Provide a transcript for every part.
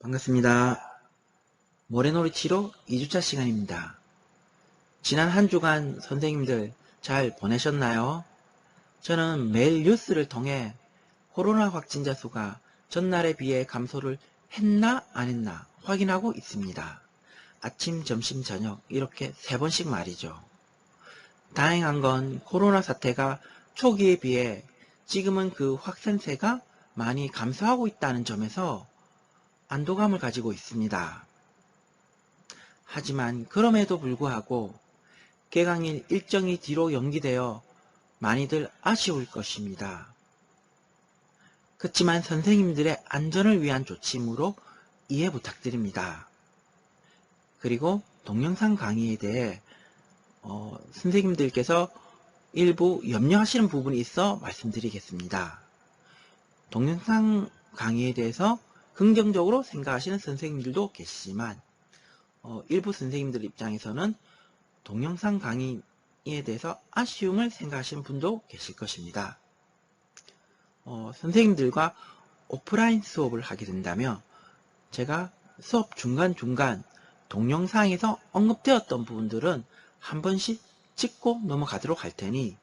반갑습니다. 모래놀이 치료 2주차 시간입니다. 지난 한 주간 선생님들 잘 보내셨나요? 저는 매일 뉴스를 통해 코로나 확진자 수가 전날에 비해 감소를 했나 안 했나 확인하고 있습니다. 아침, 점심, 저녁 이렇게 3번씩 말이죠. 다행한 건 코로나 사태가 초기에 비해 지금은 그 확산세가 많이 감소하고 있다는 점에서 안도감을 가지고 있습니다. 하지만 그럼에도 불구하고 개강일 일정이 뒤로 연기되어 많이들 아쉬울 것입니다. 그렇지만 선생님들의 안전을 위한 조치이므로 이해 부탁드립니다. 그리고 동영상 강의에 대해 선생님들께서 일부 염려하시는 부분이 있어 말씀드리겠습니다. 동영상 강의에 대해서 긍정적으로 생각하시는 선생님들도 계시지만 일부 선생님들 입장에서는 동영상 강의에 대해서 아쉬움을 생각하시는 분도 계실 것입니다. 선생님들과 오프라인 수업을 하게 된다면 제가 수업 중간중간 동영상에서 언급되었던 부분들은 한 번씩 짚고 넘어가도록 할 테니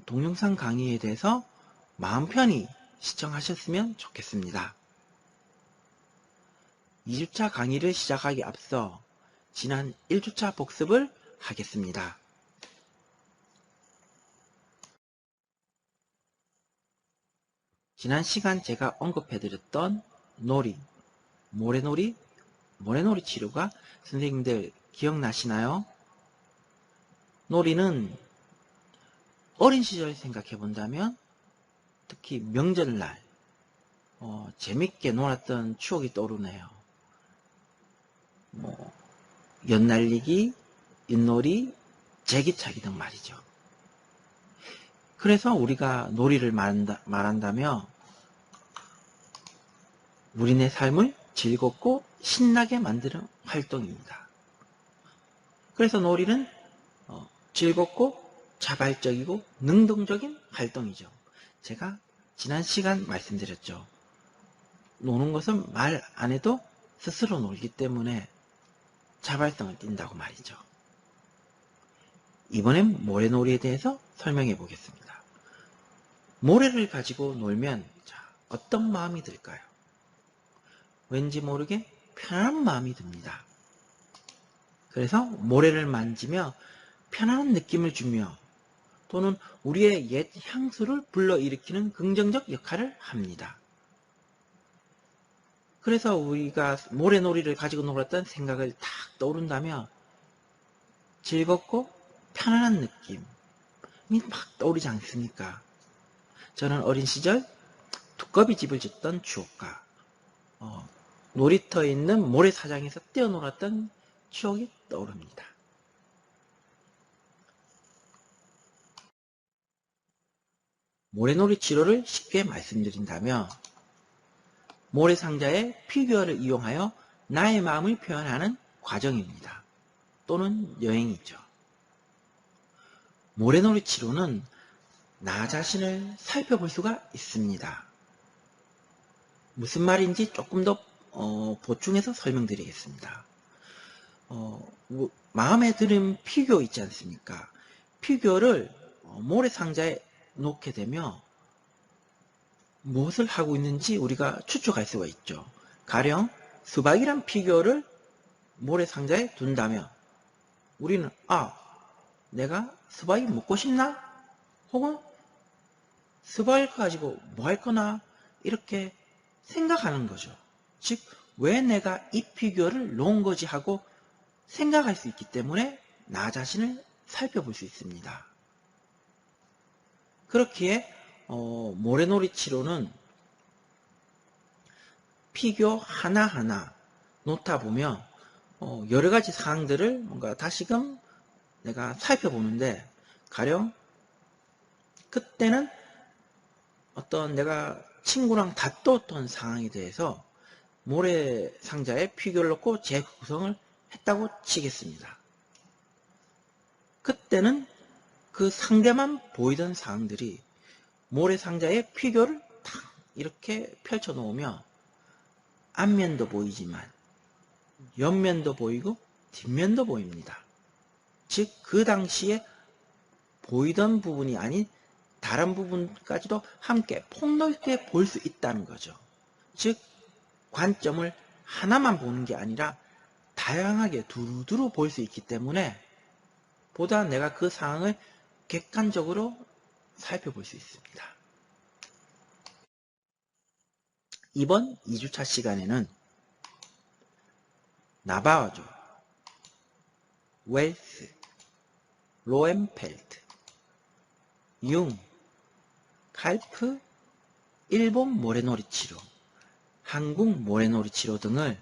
동영상 강의에 대해서 마음 편히 시청하셨으면 좋겠습니다. 2주차 강의를 시작하기 앞서 지난 1주차 복습을 하겠습니다. 지난 시간 제가 언급해드렸던 놀이, 모래놀이 치료가 선생님들 기억나시나요? 놀이는 어린 시절 생각해 본다면 특히 명절날 재밌게 놀았던 추억이 떠오르네요. 연날리기, 윷놀이, 제기차기 등 말이죠. 그래서 우리가 놀이를 말한다면 우리네 삶을 즐겁고 신나게 만드는 활동입니다. 그래서 놀이는 즐겁고 자발적이고 능동적인 활동이죠. 제가 지난 시간 말씀드렸죠. 노는 것은 말 안 해도 스스로 놀기 때문에 자발성을 띈다고 말이죠. 이번엔 모래놀이에 대해서 설명해 보겠습니다. 모래를 가지고 놀면 어떤 마음이 들까요? 왠지 모르게 편안한 마음이 듭니다. 그래서 모래를 만지며 편안한 느낌을 주며 또는 우리의 옛 향수를 불러일으키는 긍정적 역할을 합니다. 그래서 우리가 모래놀이를 가지고 놀았던 생각을 딱 떠오른다면 즐겁고 편안한 느낌이 막 떠오르지 않습니까? 저는 어린 시절 두꺼비 집을 짓던 추억과 놀이터에 있는 모래사장에서 뛰어놀았던 추억이 떠오릅니다. 모래놀이 치료를 쉽게 말씀드린다면 모래상자의 피규어를 이용하여 나의 마음을 표현하는 과정입니다. 또는 여행이죠. 모래놀이 치료는 나 자신을 살펴볼 수가 있습니다. 무슨 말인지 조금 더 보충해서 설명드리겠습니다. 마음에 드는 피규어 있지 않습니까? 피규어를 모래상자에 놓게 되면 무엇을 하고 있는지 우리가 추측할 수가 있죠. 가령 수박이란 피규어를 모래상자에 둔다면 우리는 내가 수박이 먹고 싶나? 혹은 수박을 가지고 뭐 할 거나 이렇게 생각하는 거죠. 즉, 왜 내가 이 피규어를 놓은 거지 하고 생각할 수 있기 때문에 나 자신을 살펴볼 수 있습니다. 그렇기에 모래놀이 치료는 피규어 하나하나 놓다 보면 여러 가지 사항들을 뭔가 다시금 내가 살펴보는데 가령 그때는 어떤 내가 친구랑 다투었던 상황에 대해서 모래상자에 피규어를 넣고 재구성을 했다고 치겠습니다. 그때는 그 상대만 보이던 앞면도 보이지만 옆면도 보이고 뒷면도 보입니다. 즉 그 당시에 보이던 부분이 아닌 다른 부분까지도 함께 폭넓게 볼 수 있다는 거죠. 즉 관점을 하나만 보는 게 아니라 다양하게 두루두루 볼 수 있기 때문에 보다 내가 그 상황을 객관적으로 살펴볼 수 있습니다. 이번 2주차 시간에는 나바와족, 웰스, 로엔펠트, 융, 칼프, 일본 모래놀이 치료, 한국 모래놀이 치료 등을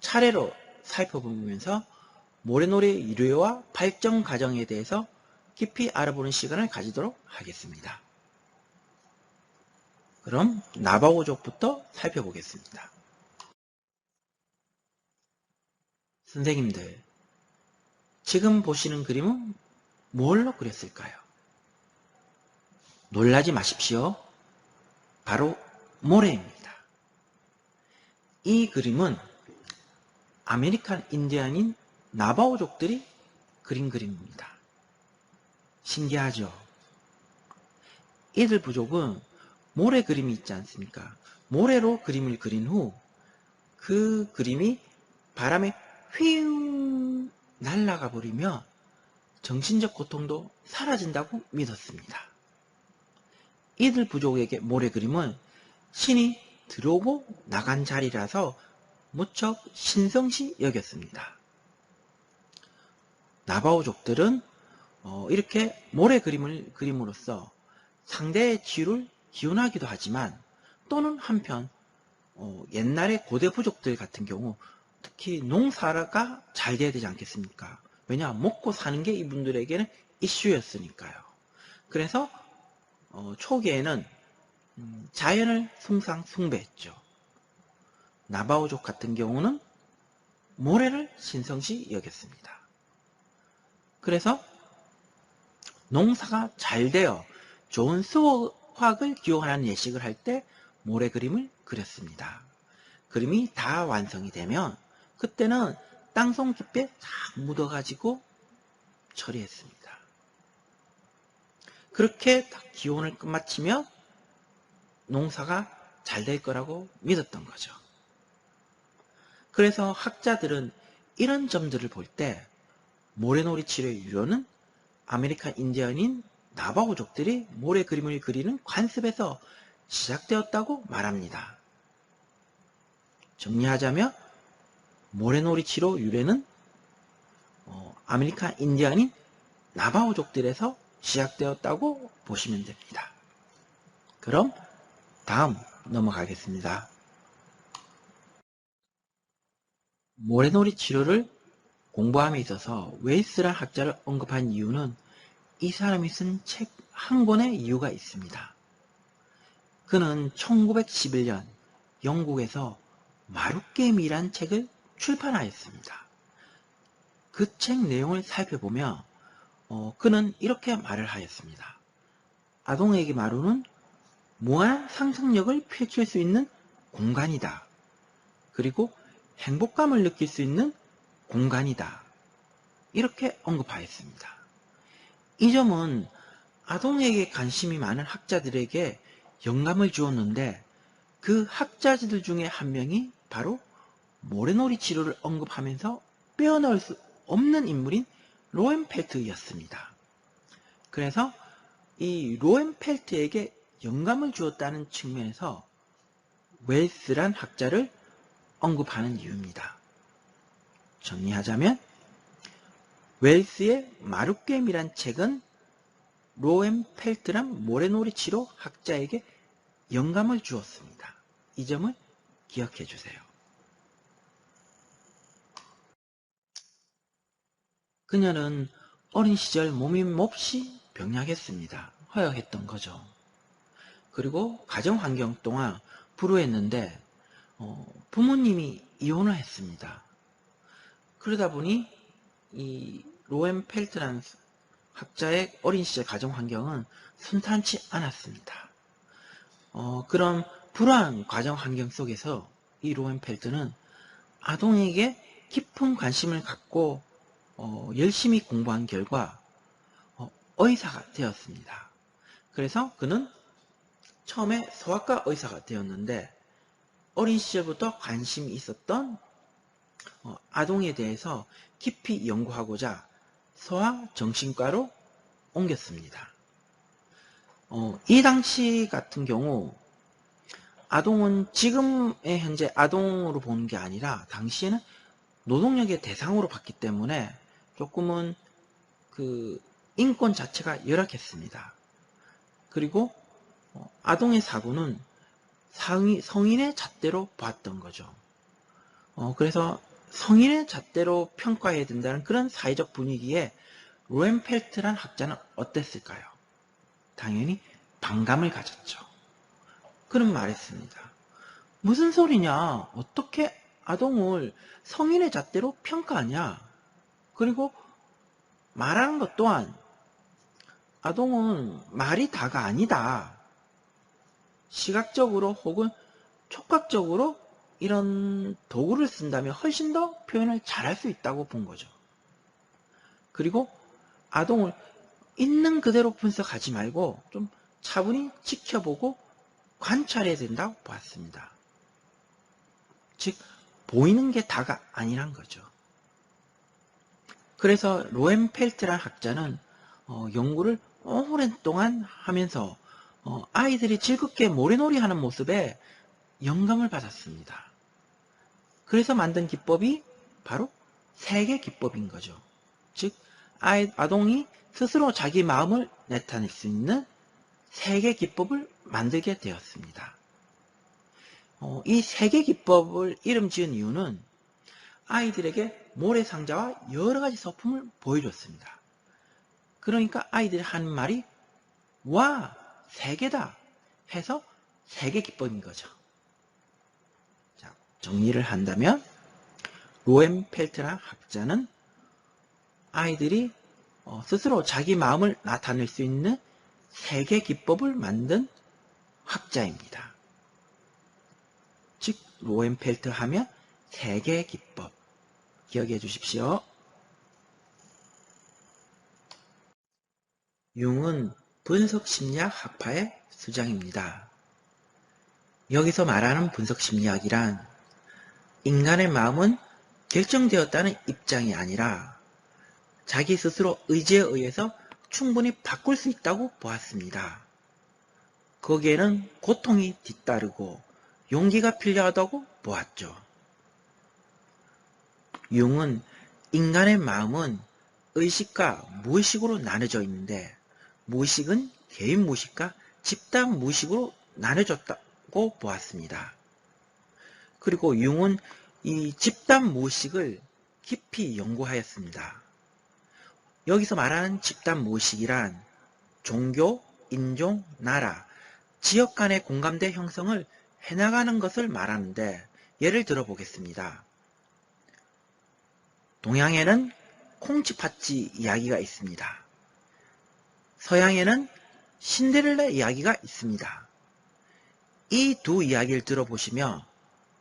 차례로 살펴보면서 모래놀이 유래와 발전 과정에 대해서 깊이 알아보는 시간을 가지도록 하겠습니다. 그럼 나바오족부터 살펴보겠습니다. 선생님들, 지금 보시는 그림은 뭘로 그렸을까요? 놀라지 마십시오. 바로 모래입니다. 이 그림은 아메리칸 인디안인 나바오족들이 그린 그림입니다. 신기하죠? 이들 부족은 모래 그림이 있지 않습니까? 모래로 그림을 그린 후 그 그림이 바람에 휘웅 날아가 버리며 정신적 고통도 사라진다고 믿었습니다. 이들 부족에게 모래 그림은 신이 들어오고 나간 자리라서 무척 신성시 여겼습니다. 나바오족들은 이렇게 모래 그림을 그림으로써 상대의 치유를 기원하기도 하지만 또는 한편 옛날의 고대 부족들 같은 경우 특히 농사가 잘 돼야 되지 않겠습니까? 왜냐? 먹고 사는 게 이분들에게는 이슈였으니까요. 그래서 초기에는 자연을 숭상숭배했죠. 나바오족 같은 경우는 모래를 신성시 여겼습니다. 그래서 농사가 잘 되어 좋은 수확을 기원하는 예식을 할 때 모래 그림을 그렸습니다. 그림이 다 완성이 되면 그때는 땅속 깊게 쫙 묻어가지고 처리했습니다. 그렇게 딱 기원을 끝마치면 농사가 잘 될 거라고 믿었던 거죠. 그래서 학자들은 이런 점들을 볼 때 모래놀이 치료의 유래는 아메리칸 인디언인 나바오족들이 모래 그림을 그리는 관습에서 시작되었다고 말합니다. 정리하자면 모래놀이 치료 유래는 아메리칸 인디언인 나바오족들에서 시작되었다고 보시면 됩니다. 그럼 다음 넘어가겠습니다. 모래놀이 치료를 공부함에 있어서 웨이스란 학자를 언급한 이유는 이 사람이 쓴 책 한 권의 이유가 있습니다. 그는 1911년 영국에서 마룻게임이란 책을 출판하였습니다. 그 책 내용을 살펴보며 그는 이렇게 말을 하였습니다. 아동에게 마루는 무한한 상상력을 펼칠 수 있는 공간이다. 그리고 행복감을 느낄 수 있는 공간이다. 이렇게 언급하였습니다. 이 점은 아동에게 관심이 많은 학자들에게 영감을 주었는데 그 학자들 중에 한 명이 바로 모래놀이 치료를 언급하면서 빼어나올 수 없는 인물인 로엔펠트였습니다. 그래서 이 로엔펠트에게 영감을 주었다는 측면에서 웰스란 학자를 언급하는 이유입니다. 정리하자면 웰스의 마룻게임이란 책은 로엔펠트란 모래놀이 치료 학자에게 영감을 주었습니다. 이 점을 기억해 주세요. 그녀는 어린 시절 몸이 몹시 병약했습니다. 허약했던 거죠. 그리고 가정 환경 동안 불우했는데 부모님이 이혼을 했습니다. 그러다 보니 이 로엔펠트라는 학자의 어린 시절 가정 환경은 순탄치 않았습니다. 그런 불우한 가정 환경 속에서 이 로엔펠트는 아동에게 깊은 관심을 갖고 열심히 공부한 결과 의사가 되었습니다. 그래서 그는 처음에 소아과 의사가 되었는데 어린 시절부터 관심이 있었던 아동에 대해서 깊이 연구하고자 소아정신과로 옮겼습니다. 이 당시 같은 경우 아동은 지금의 현재 아동으로 보는 게 아니라 당시에는 노동력의 대상으로 봤기 때문에 조금은 그 인권 자체가 열악했습니다. 그리고 아동의 사고는 성인의 잣대로 봤던 거죠. 그래서 성인의 잣대로 평가해야 된다는 그런 사회적 분위기에 로엔펠트란 학자는 어땠을까요? 당연히 반감을 가졌죠. 그런 말했습니다. 무슨 소리냐? 어떻게 아동을 성인의 잣대로 평가하냐? 그리고 말하는 것 또한 아동은 말이 다가 아니다. 시각적으로 혹은 촉각적으로 이런 도구를 쓴다면 훨씬 더 표현을 잘할 수 있다고 본 거죠. 그리고 아동을 있는 그대로 분석하지 말고 좀 차분히 지켜보고 관찰해야 된다고 봤습니다. 즉 보이는 게 다가 아니란 거죠. 그래서 로엔펠트란 학자는 연구를 오랜 동안 하면서 아이들이 즐겁게 모래놀이 하는 모습에 영감을 받았습니다. 그래서 만든 기법이 바로 세계 기법인 거죠. 즉 아동이 스스로 자기 마음을 나타낼 수 있는 세계 기법을 만들게 되었습니다. 이 세계 기법을 이름 지은 이유는 아이들에게 모래상자와 여러 가지 소품을 보여줬습니다. 그러니까 아이들이 하는 말이 와, 세계다 해서 세계 기법인 거죠. 자, 정리를 한다면 로엔펠트란 학자는 아이들이 스스로 자기 마음을 나타낼 수 있는 세계 기법을 만든 학자입니다. 즉 로엔펠트 하면 세계 기법 기억해 주십시오. 융은 분석심리학 학파의 수장입니다. 여기서 말하는 분석심리학이란 인간의 마음은 결정되었다는 입장이 아니라 자기 스스로 의지에 의해서 충분히 바꿀 수 있다고 보았습니다. 거기에는 고통이 뒤따르고 용기가 필요하다고 보았죠. 융은 인간의 마음은 의식과 무의식으로 나눠져 있는데 무의식은 개인 무의식과 집단 무의식으로 나눠졌다고 보았습니다. 그리고 융은 이 집단 무의식을 깊이 연구하였습니다. 여기서 말하는 집단 무의식이란 종교, 인종, 나라, 지역 간의 공감대 형성을 해나가는 것을 말하는데 예를 들어 보겠습니다. 동양에는 콩쥐팥쥐 이야기가 있습니다. 서양에는 신데렐라 이야기가 있습니다. 이 두 이야기를 들어보시면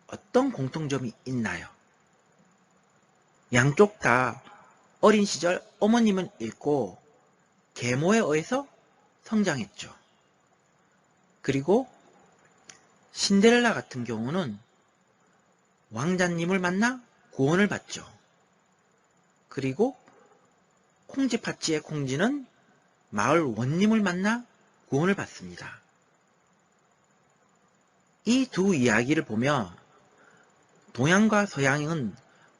어떤 공통점이 있나요? 양쪽 다 어린 시절 어머님을 잃고 계모에 의해서 성장했죠. 그리고 신데렐라 같은 경우는 왕자님을 만나 구원을 받죠. 그리고 콩쥐팥쥐의 콩쥐는 마을 원님을 만나 구원을 받습니다. 이 두 이야기를 보면 동양과 서양은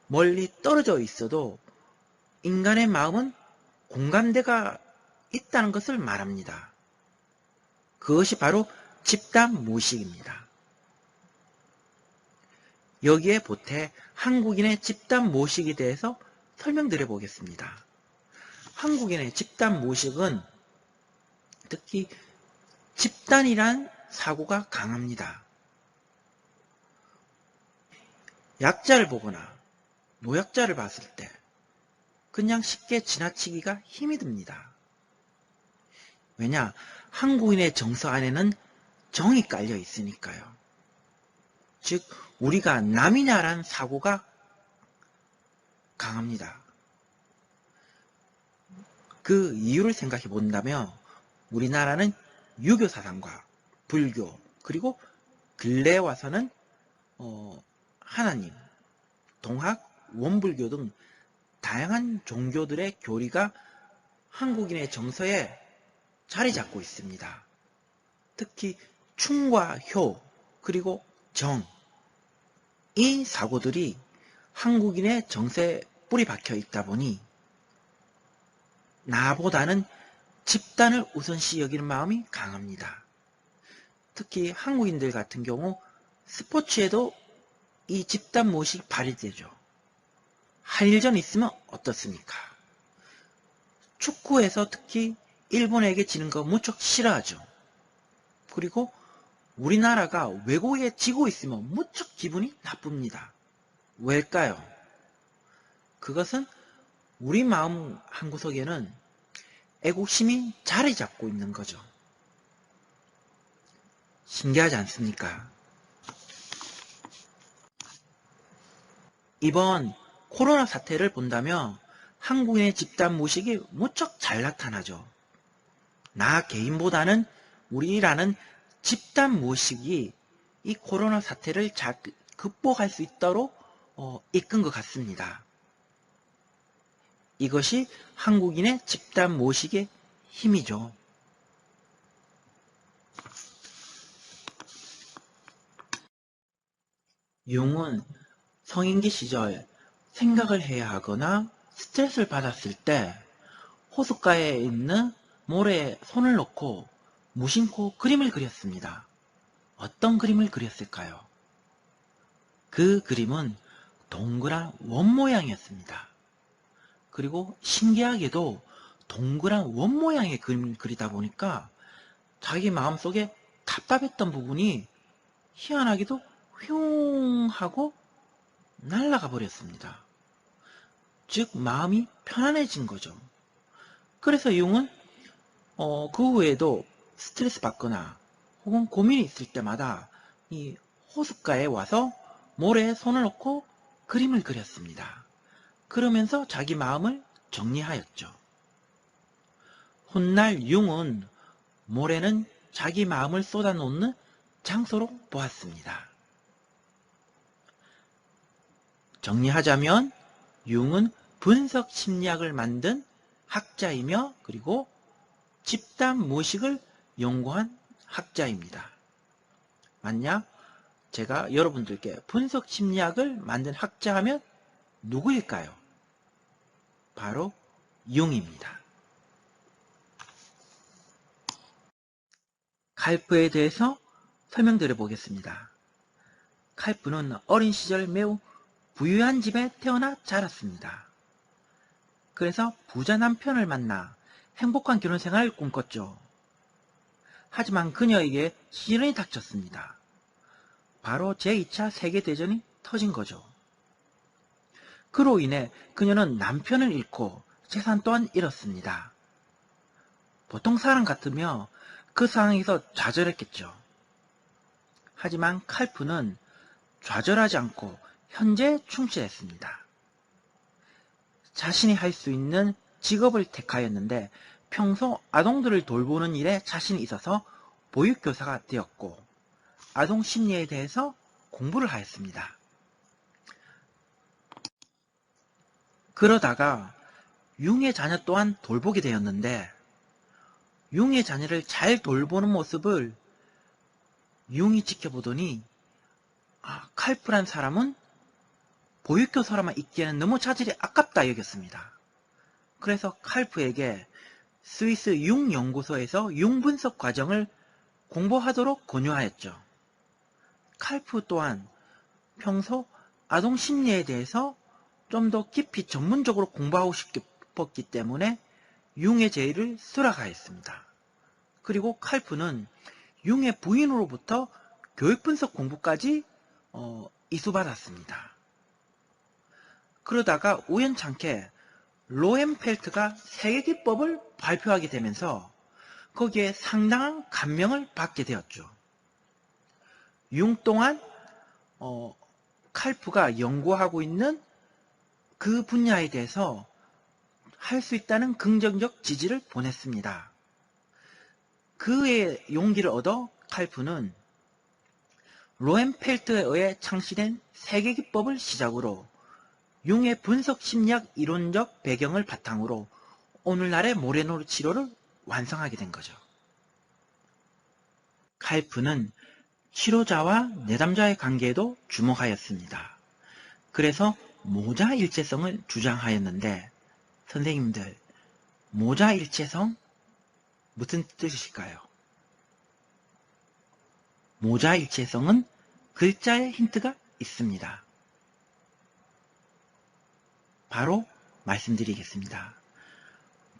멀리 떨어져 있어도 인간의 마음은 공감대가 있다는 것을 말합니다. 그것이 바로 집단 무의식입니다. 여기에 보태 한국인의 집단 무의식에 대해서 설명드려 보겠습니다. 한국인의 집단 무의식은 특히 집단이란 사고가 강합니다. 약자를 보거나 노약자를 봤을 때 그냥 쉽게 지나치기가 힘이 듭니다. 왜냐? 한국인의 정서 안에는 정이 깔려 있으니까요. 즉 우리가 남이냐라는 사고가 강합니다. 그 이유를 생각해 본다면 우리나라는 유교 사상과 불교 그리고 근래에 와서는 하나님, 동학, 원불교 등 다양한 종교들의 교리가 한국인의 정서에 자리 잡고 있습니다. 특히 충과 효 그리고 정, 이 사고들이 한국인의 정서에 뿌리 박혀 있다 보니 나보다는 집단을 우선시 여기는 마음이 강합니다. 특히 한국인들 같은 경우 스포츠에도 이 집단 모식이 발휘되죠. 할 일 좀 있으면 어떻습니까? 축구에서 특히 일본에게 지는 거 무척 싫어하죠. 그리고 우리나라가 외국에 지고 있으면 무척 기분이 나쁩니다. 왜일까요? 그것은 우리 마음 한구석에는 애국심이 자리 잡고 있는 거죠. 신기하지 않습니까? 이번 코로나 사태를 본다면 한국인의 집단 모식이 무척 잘 나타나죠. 나 개인보다는 우리라는 집단 모식이 이 코로나 사태를 잘 극복할 수 있도록 이끈 것 같습니다. 이것이 한국인의 집단 모식의 힘이죠. 융은 성인기 시절 생각을 해야 하거나 스트레스를 받았을 때 호숫가에 있는 모래에 손을 넣고 무심코 그림을 그렸습니다. 어떤 그림을 그렸을까요? 그 그림은 동그란 원 모양이었습니다. 그리고 신기하게도 동그란 원 모양의 그림을 그리다 보니까 자기 마음속에 답답했던 부분이 희한하게도 휘웅 하고 날아가 버렸습니다. 즉 마음이 편안해진 거죠. 그래서 융은 그 후에도 스트레스 받거나 혹은 고민이 있을 때마다 이 호숫가에 와서 모래에 손을 넣고 그림을 그렸습니다. 그러면서 자기 마음을 정리하였죠. 훗날 융은 모래는 자기 마음을 쏟아놓는 장소로 보았습니다. 정리하자면 융은 분석 심리학을 만든 학자이며 그리고 집단 모식을 연구한 학자입니다. 만약 제가 여러분들께 분석 심리학을 만든 학자 하면 누구일까요? 바로 융입니다. 칼프에 대해서 설명드려 보겠습니다. 칼프는 어린 시절 매우 부유한 집에 태어나 자랐습니다. 그래서 부자 남편을 만나 행복한 결혼 생활을 꿈꿨죠. 하지만 그녀에게 시련이 닥쳤습니다. 바로 제2차 세계대전이 터진 거죠. 그로 인해 그녀는 남편을 잃고 재산 또한 잃었습니다. 보통 사람 같으며 그 상황에서 좌절했겠죠. 하지만 칼프는 좌절하지 않고 현재에 충실했습니다. 자신이 할 수 있는 직업을 택하였는데 평소 아동들을 돌보는 일에 자신이 있어서 보육교사가 되었고 아동 심리에 대해서 공부를 하였습니다. 그러다가 융의 자녀 또한 돌보게 되었는데 융의 자녀를 잘 돌보는 모습을 융이 지켜보더니 칼프란 사람은 보육교사로만 있기에는 너무 자질이 아깝다 여겼습니다. 그래서 칼프에게 스위스 융 연구소에서 융 분석 과정을 공부하도록 권유하였죠. 칼프 또한 평소 아동 심리에 대해서 좀 더 깊이 전문적으로 공부하고 싶었기 때문에 융의 제의를 수락하였습니다. 그리고 칼프는 융의 부인으로부터 교육 분석 공부까지 이수받았습니다. 그러다가 우연찮게 로헨펠트가 세계기법을 발표하게 되면서 거기에 상당한 감명을 받게 되었죠. 융 또한 칼프가 연구하고 있는 그 분야에 대해서 할 수 있다는 긍정적 지지를 보냈습니다. 그의 용기를 얻어 칼프는 로헨펠트에 의해 창시된 세계기법을 시작으로 융의 분석 심리학 이론적 배경을 바탕으로 오늘날의 모래놀이 치료를 완성하게 된 거죠. 칼프는 치료자와 내담자의 관계에도 주목하였습니다. 그래서 모자 일체성을 주장하였는데, 선생님들, 모자 일체성 무슨 뜻일까요? 모자 일체성은 글자에 힌트가 있습니다. 바로 말씀드리겠습니다.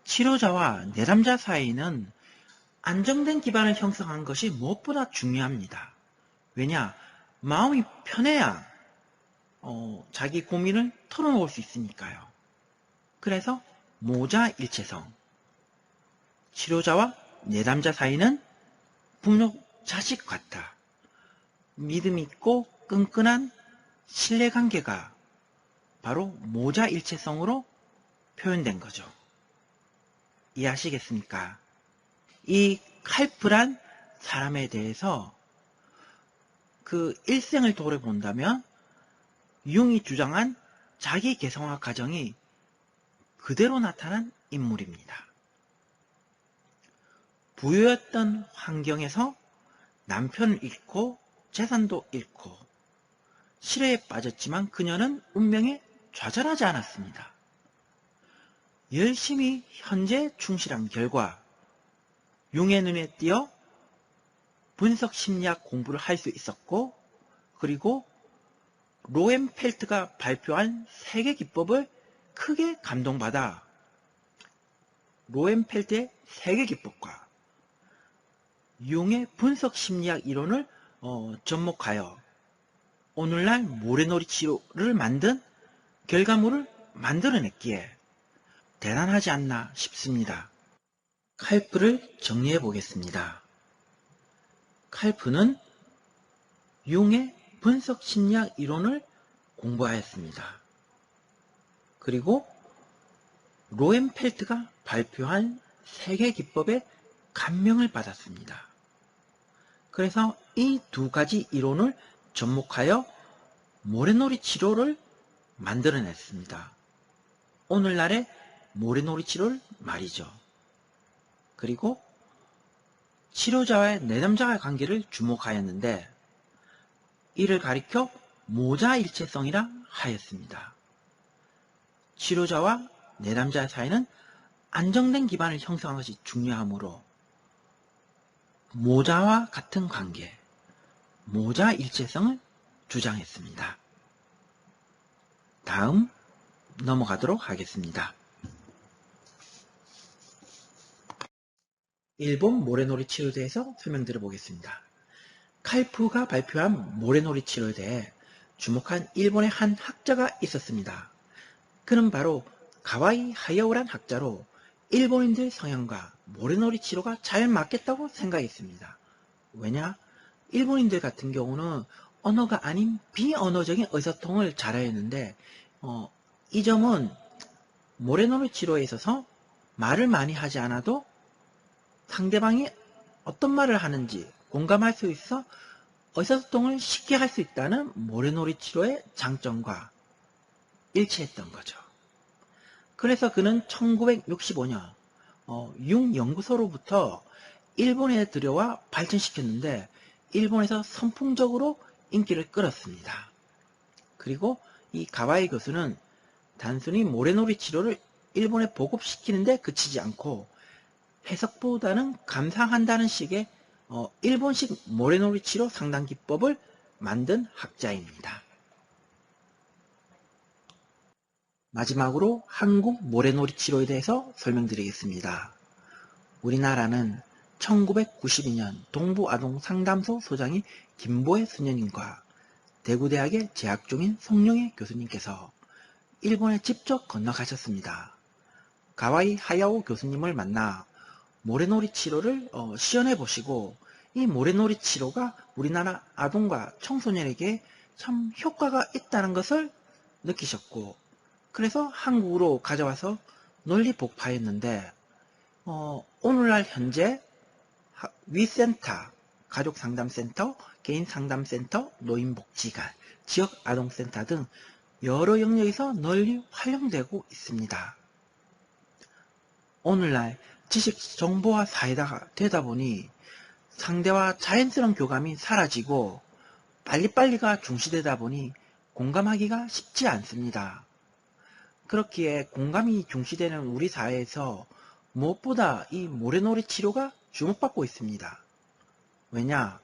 치료자와 내담자 사이는 안정된 기반을 형성한 것이 무엇보다 중요합니다. 왜냐? 마음이 편해야 자기 고민을 털어놓을 수 있으니까요. 그래서 모자 일체성. 치료자와 내담자 사이는 부모 자식 같다. 믿음 있고 끈끈한 신뢰관계가 바로 모자 일체성으로 표현된 거죠. 이해하시겠습니까? 이 칼프란 사람에 대해서 그 일생을 돌아본다면 융이 주장한 자기 개성화 과정이 그대로 나타난 인물입니다. 부유했던 환경에서 남편을 잃고 재산도 잃고 실외에 빠졌지만 그녀는 운명에 좌절하지 않았습니다. 열심히 현재에 충실한 결과 융의 눈에 띄어 분석 심리학 공부를 할 수 있었고, 그리고 로헨펠트가 발표한 세계 기법을 크게 감동받아 로헨펠트의 세계 기법과 융의 분석 심리학 이론을 접목하여 오늘날 모래놀이 치료를 만든 결과물을 만들어냈기에 대단하지 않나 싶습니다. 칼프를 정리해 보겠습니다. 칼프는 융의 분석 심리학 이론을 공부하였습니다. 그리고 로헨펠트가 발표한 세계 기법에 감명을 받았습니다. 그래서 이 두 가지 이론을 접목하여 모래놀이 치료를 만들어냈습니다. 오늘날의 모래놀이 치료를 말이죠. 그리고 치료자와의 내담자와의 관계를 주목하였는데, 이를 가리켜 모자 일체성이라 하였습니다. 치료자와 내담자 사이는 안정된 기반을 형성하는 것이 중요하므로 모자와 같은 관계, 모자 일체성을 주장했습니다. 다음 넘어가도록 하겠습니다. 일본 모래놀이 치료에 대해서 설명드려 보겠습니다. 칼프가 발표한 모래놀이 치료에 대해 주목한 일본의 한 학자가 있었습니다. 그는 바로 가와이 하야오란 학자로 일본인들 성향과 모래놀이 치료가 잘 맞겠다고 생각했습니다. 왜냐? 일본인들 같은 경우는 언어가 아닌 비언어적인 의사소통을 잘하였는데, 이 점은 모래놀이 치료에 있어서 말을 많이 하지 않아도 상대방이 어떤 말을 하는지 공감할 수 있어 의사소통을 쉽게 할 수 있다는 모래놀이 치료의 장점과 일치했던 거죠. 그래서 그는 1965년 융 연구소로부터 일본에 들여와 발전시켰는데, 일본에서 선풍적으로 인기를 끌었습니다. 그리고 이 가와이 교수는 단순히 모래놀이 치료를 일본에 보급시키는데 그치지 않고 해석보다는 감상한다는 식의 일본식 모래놀이 치료 상담 기법을 만든 학자입니다. 마지막으로 한국 모래놀이 치료에 대해서 설명드리겠습니다. 우리나라는 1992년 동부아동상담소 소장인 김보혜 수녀님과 대구대학에 재학 중인 송영애 교수님께서 일본에 직접 건너가셨습니다. 가와이 하야오 교수님을 만나 모래놀이 치료를 시연해 보시고, 이 모래놀이 치료가 우리나라 아동과 청소년에게 참 효과가 있다는 것을 느끼셨고, 그래서 한국으로 가져와서 널리 복파했는데, 오늘날 현재 위센터, 가족상담센터, 개인상담센터, 노인복지관, 지역아동센터 등 여러 영역에서 널리 활용되고 있습니다. 오늘날 지식 정보화 사회가 되다 보니 상대와 자연스러운 교감이 사라지고 빨리빨리가 중시되다 보니 공감하기가 쉽지 않습니다. 그렇기에 공감이 중시되는 우리 사회에서 무엇보다 이 모래놀이 치료가 주목받고 있습니다. 왜냐?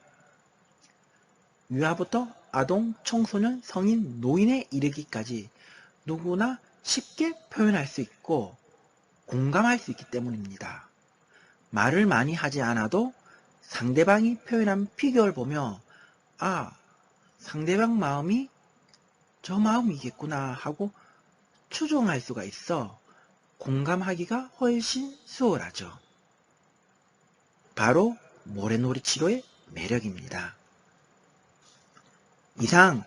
유아부터 아동, 청소년, 성인, 노인에 이르기까지 누구나 쉽게 표현할 수 있고 공감할 수 있기 때문입니다. 말을 많이 하지 않아도 상대방이 표현한 피규어를 보며 아, 상대방 마음이 저 마음이겠구나 하고 추정할 수가 있어 공감하기가 훨씬 수월하죠. 바로 모래놀이 치료의 매력입니다. 이상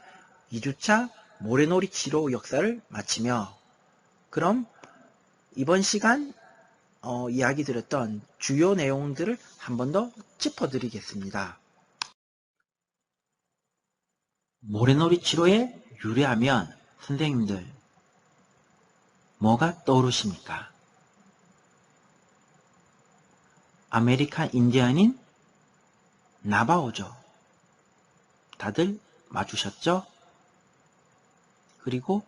2주차 모래놀이 치료 역사를 마치며 그럼 이번 시간 이야기 드렸던 주요 내용들을 한 번 더 짚어드리겠습니다. 모래놀이 치료에 유래하면 선생님들 뭐가 떠오르십니까? 아메리칸 인디언인 나바오죠. 다들 맞추셨죠? 그리고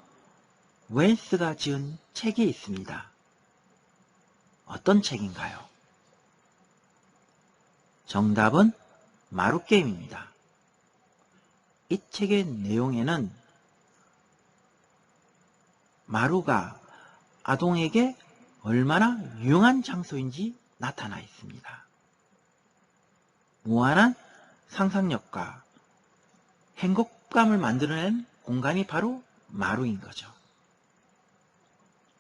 웰스가 지은 책이 있습니다. 어떤 책인가요? 정답은 마루게임입니다. 이 책의 내용에는 마루가 아동에게 얼마나 유용한 장소인지 나타나 있습니다. 무한한 상상력과 행복감을 만들어낸 공간이 바로 마루인 거죠.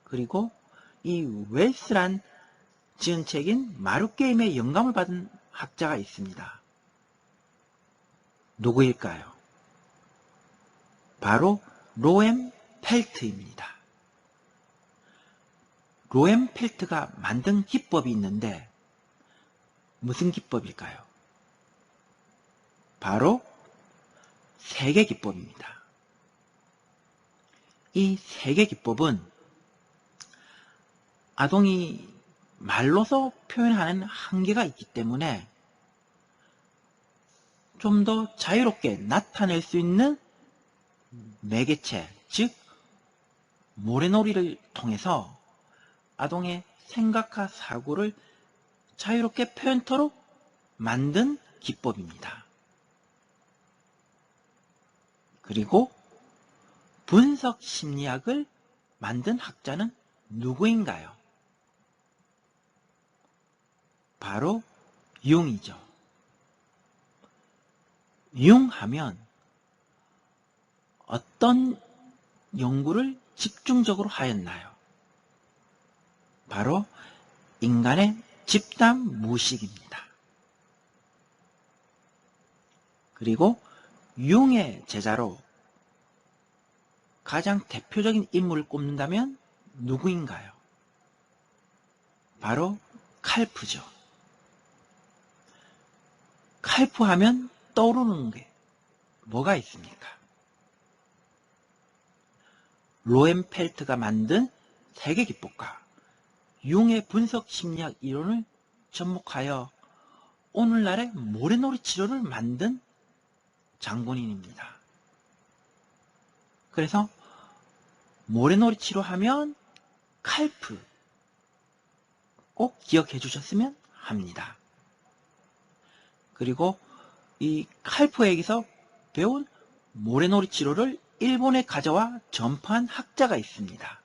그리고 이 웰스란 지은 책인 마루게임의 영감을 받은 학자가 있습니다. 누구일까요? 바로 로엠 펠트입니다. 로엠 펠트가 만든 기법이 있는데 무슨 기법일까요? 바로 세계 기법입니다. 이 세계 기법은 아동이 말로서 표현하는 한계가 있기 때문에 좀 더 자유롭게 나타낼 수 있는 매개체, 즉 모래놀이를 통해서 아동의 생각과 사고를 자유롭게 표현토록 만든 기법입니다. 그리고 분석 심리학을 만든 학자는 누구인가요? 바로 융이죠. 융하면 어떤 연구를 집중적으로 하였나요? 바로 인간의 집단 무의식입니다. 그리고 융의 제자로 가장 대표적인 인물을 꼽는다면 누구인가요? 바로 칼프죠. 칼프 하면 떠오르는 게 뭐가 있습니까? 로엠펠트가 만든 세계 기법과 융의 분석 심리학 이론을 접목하여 오늘날의 모래놀이 치료를 만든 장본인입니다. 그래서 모래놀이 치료하면 칼프 꼭 기억해 주셨으면 합니다. 그리고 이 칼프에게서 배운 모래놀이 치료를 일본에 가져와 전파한 학자가 있습니다.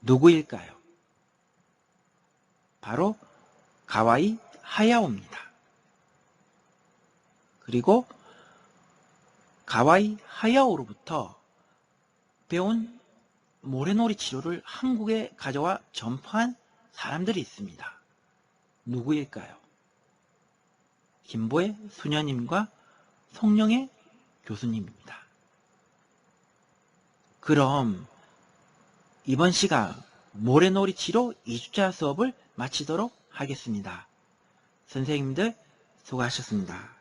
누구일까요? 바로 가와이 하야오입니다. 그리고 가와이 하야오로부터 배운 모래놀이 치료를 한국에 가져와 전파한 사람들이 있습니다. 누구일까요? 김보의 수녀님과 송영의 교수님입니다. 그럼 이번 시간 모래놀이치료 2주차 수업을 마치도록 하겠습니다. 선생님들 수고하셨습니다.